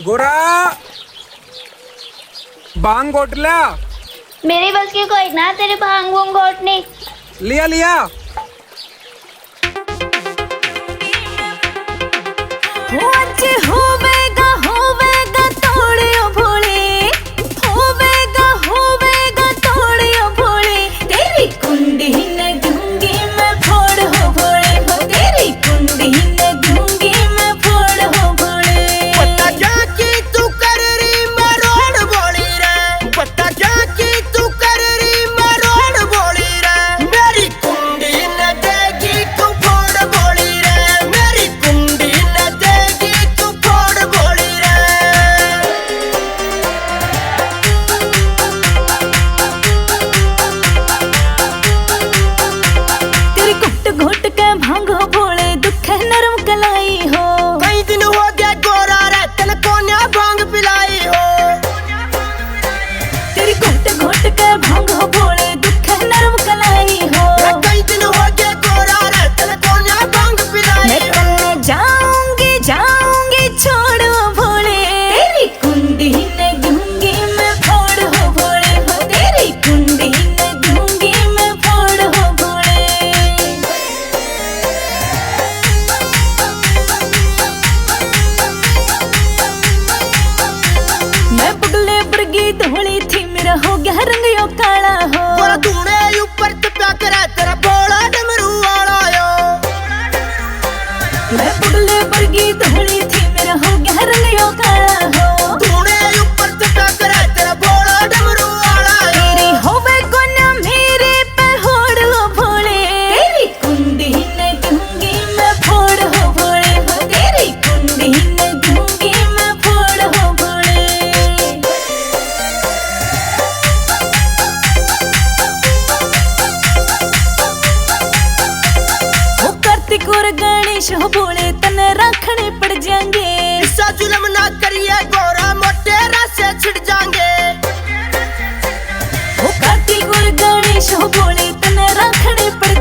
गोरा भांग घोट लिया। मेरी बस की कोई ना तेरे भांग भूंग घोटनी। लिया लिया। होवेगा होवेगा तोड़ियो भोले, होवेगा तोड़ियो भोले, तेरी कुंडी न दूंगी मैं फोड़ हो भोले, हो तेरी कुंडी न दूंगी मैं फोड़ हो भोले। पता क्या कि तू कर रही मैं रोड बोली रे, पता क्या कि तू कर रही मैं रोड बोली रे, मेरी कुंडी न देगी तू फोड़ बोली रे, मेरी कुंडी न देगी तू फोड़ बोली रे। तेरी घुट घुट के भांगो भोले, दुख है नरम कलाई हो। कई दिन हो गया गोरा रे तन कोन्या भांग पिलाई हो। तेरी घुट घुट के भांगो भोले, दुख है नरम कलाई हो। कई दिन हो गया गोरा रे तन कोन्या भांग पिलाई मैं हो। कल जाऊंगी छोड़ो भोले, तेरी कुंडी न दूंगी मैं फोड़ हो भोले, हो तेरी कुंडी न दूंगी मैं फोड़ हो भोले। मैं पगले बरगी धोली थी, मेरा हो गया रंग यो काला हो। गोरा तूने ऊपर टप्या करे तेरा बोला डमरू वाला यो। मैं पगले बरगी धोली थी, मेरा हो गया रंग यो काला हो। तूने ऊपर टप्या करे तेरा बोला डमरू वाला यो। तेरी होवे कोन्या मेरे पे होड़ हो भोले, तेरी कुंडी न दूंगी मैं फोड़ हो भोले, हो तेरी कुंडी न दूंगी मैं फोड़ हो भोले। हो कार्तिक और गणेश हो भोले, तने रखने पड़ जाएंगे। ऐसा जुल्म ना करिए गोरा मोटे रास्ते छिड़ जाएंगे। हो कार्तिक और गणेश हो भोले, तने रखने पड़